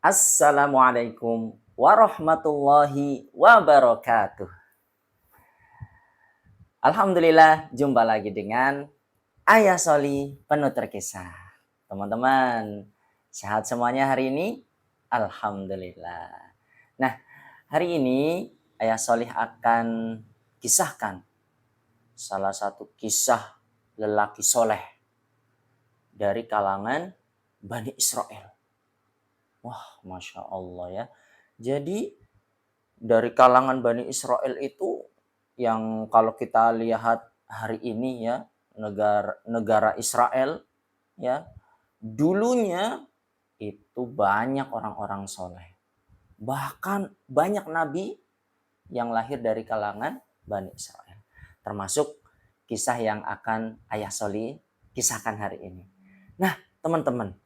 Assalamualaikum warahmatullahi wabarakatuh. Alhamdulillah, jumpa lagi dengan Ayah Soli, penutur kisah. Teman-teman, sehat semuanya hari ini? Alhamdulillah. Nah, hari ini Ayah Solih akan kisahkan salah satu kisah lelaki soleh dari kalangan Bani Israel. Wah, Masya Allah ya. Jadi dari kalangan Bani Israel itu yang kalau kita lihat hari ini ya, negara Israel ya, dulunya itu banyak orang-orang soleh. Bahkan banyak nabi yang lahir dari kalangan Bani Israel. Termasuk kisah yang akan Ayah Soli kisahkan hari ini. Nah, teman-teman,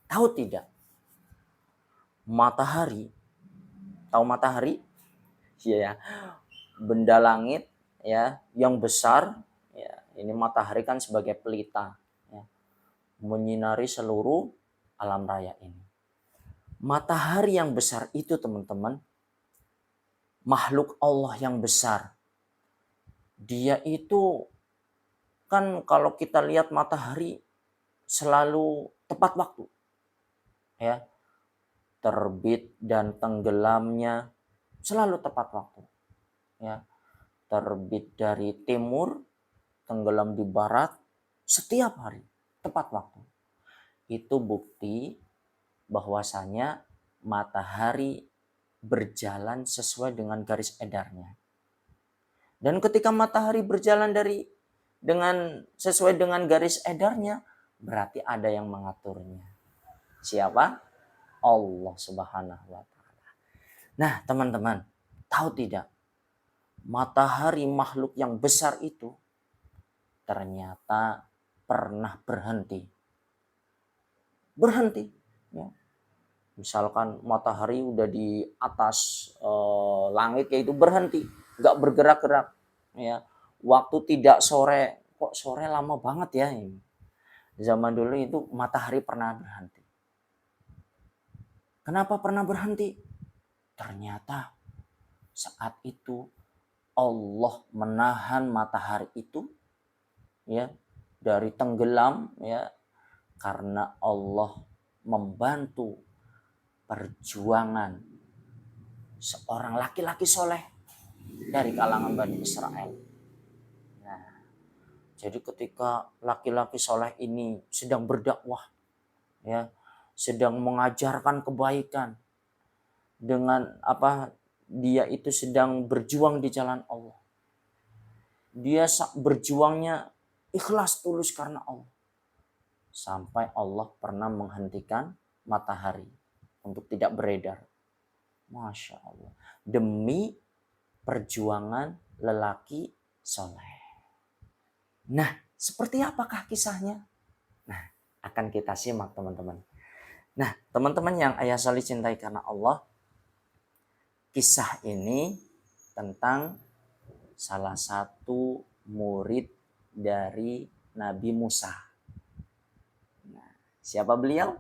tahu tidak matahari? Tahu matahari? Iya ya, benda langit ya yang besar ya, ini matahari kan sebagai pelita ya, menyinari seluruh alam raya ini. Matahari yang besar itu teman-teman, makhluk Allah yang besar. Dia itu kan kalau kita lihat matahari selalu tepat waktu ya, terbit dan tenggelamnya selalu tepat waktu ya, terbit dari timur, tenggelam di barat, setiap hari tepat waktu. Itu bukti bahwasanya matahari berjalan sesuai dengan garis edarnya. Dan ketika matahari berjalan sesuai dengan garis edarnya, berarti ada yang mengaturnya. Siapa? Allah Subhanahu wa taala. Nah, teman-teman, tahu tidak? Matahari makhluk yang besar itu ternyata pernah berhenti. Ya. Misalkan matahari udah di atas langit, yaitu berhenti, nggak bergerak-gerak ya. Waktu tidak sore, kok sore lama banget ya ini. Zaman dulu itu matahari pernah berhenti. Kenapa pernah berhenti? Ternyata saat itu Allah menahan matahari itu ya dari tenggelam ya, karena Allah membantu perjuangan seorang laki-laki soleh dari kalangan Bani Israel. Nah, jadi ketika laki-laki soleh ini sedang berdakwah, ya, sedang mengajarkan kebaikan dengan dia itu sedang berjuang di jalan Allah. Dia berjuangnya ikhlas tulus karena Allah. Sampai Allah pernah menghentikan matahari untuk tidak beredar. Masya Allah. Demi perjuangan lelaki soleh. Nah, seperti apakah kisahnya? Nah, akan kita simak teman-teman. Nah, teman-teman yang Ayah Soli cintai karena Allah, kisah ini tentang salah satu murid dari Nabi Musa. Nah, siapa beliau?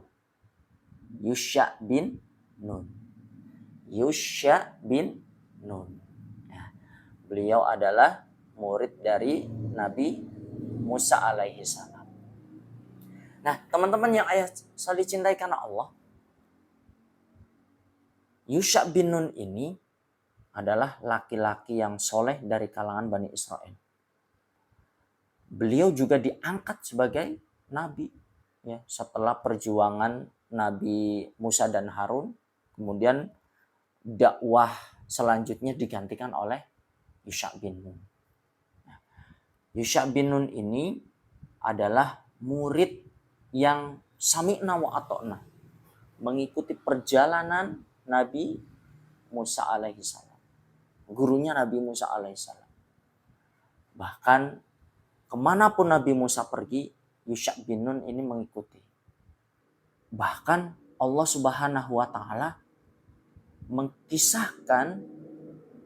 Yusha bin Nun. Yusha bin Nun. Nah, beliau adalah murid dari Nabi Musa alaihi salam. Nah, teman-teman yang Ayah Soli cintai karena Allah, Yusha bin Nun ini adalah laki-laki yang soleh dari kalangan Bani Israel. Beliau juga diangkat sebagai nabi ya, setelah perjuangan Nabi Musa dan Harun, kemudian dakwah selanjutnya digantikan oleh Yusha bin Nun. Nah, Yusha bin Nun ini adalah murid yang sami'na wa ata'na, mengikuti perjalanan Nabi Musa alaihi salam, gurunya Nabi Musa alaihi salam. Bahkan kemanapun Nabi Musa pergi, Yusha bin Nun ini mengikuti. Bahkan Allah Subhanahu wa taala mengkisahkan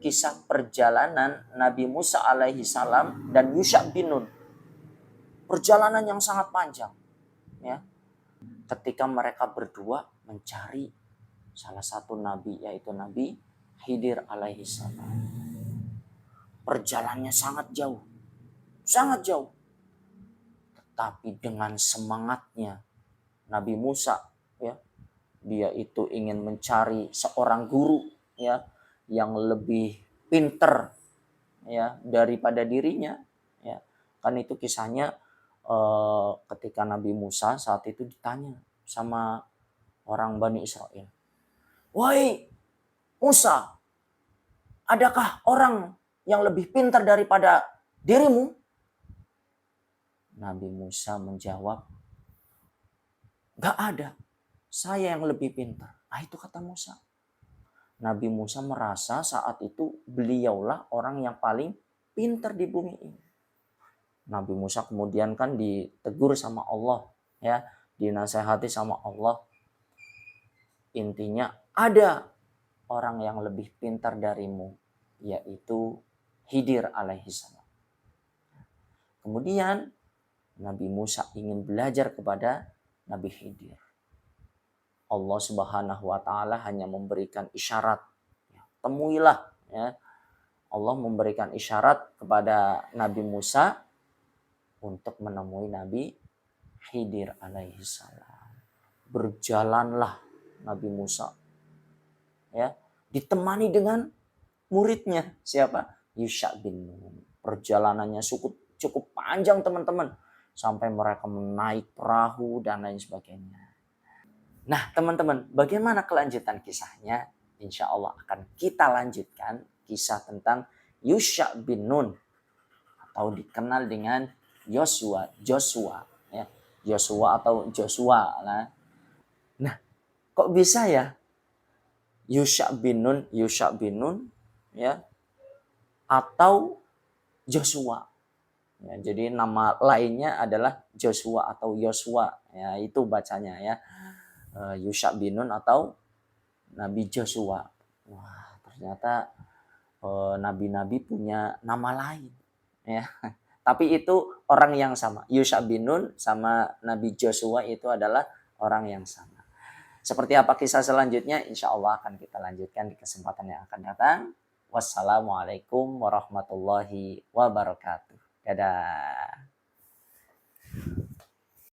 kisah perjalanan Nabi Musa alaihi salam dan Yusha bin Nun. Perjalanan yang sangat panjang ya. Ketika mereka berdua mencari salah satu nabi yaitu Nabi Khidir alaihi salam. Perjalanannya sangat jauh. Tapi dengan semangatnya Nabi Musa, ya, dia itu ingin mencari seorang guru, ya, yang lebih pinter, ya, daripada dirinya, ya. Kan itu kisahnya ketika Nabi Musa saat itu ditanya sama orang Bani Israel, "Wahai Musa, adakah orang yang lebih pintar daripada dirimu?" Nabi Musa menjawab, "Gak ada, saya yang lebih pintar." Nah itu kata Musa. Nabi Musa merasa saat itu beliaulah orang yang paling pintar di bumi ini. Nabi Musa kemudian kan ditegur sama Allah, ya, dinasehati sama Allah. Intinya ada orang yang lebih pintar darimu, yaitu Khidir alaihi salam. Kemudian Nabi Musa ingin belajar kepada Nabi Khidir. Allah Subhanahu wa taala hanya memberikan isyarat. Temuilah, ya. Allah memberikan isyarat kepada Nabi Musa untuk menemui Nabi Khidir alaihi salam. Berjalanlah Nabi Musa, ya, ditemani dengan muridnya siapa? Yusha bin Nun. Perjalanannya cukup panjang teman-teman, sampai mereka menaik perahu dan lain sebagainya. Nah teman-teman, bagaimana kelanjutan kisahnya? Insya Allah akan kita lanjutkan kisah tentang Yusha bin Nun atau dikenal dengan Joshua, ya, Joshua atau Joshua. Nah, kok bisa ya Yusha bin Nun, ya, atau Joshua? Ya, jadi nama lainnya adalah Joshua atau Yosua, ya itu bacanya, ya. Yusha bin Nun atau Nabi Joshua. Wah, ternyata nabi-nabi punya nama lain, ya. Tapi itu orang yang sama. Yusha bin Nun sama Nabi Joshua itu adalah orang yang sama. Seperti apa kisah selanjutnya? Insya Allah akan kita lanjutkan di kesempatan yang akan datang. Wassalamualaikum warahmatullahi wabarakatuh. Dadah.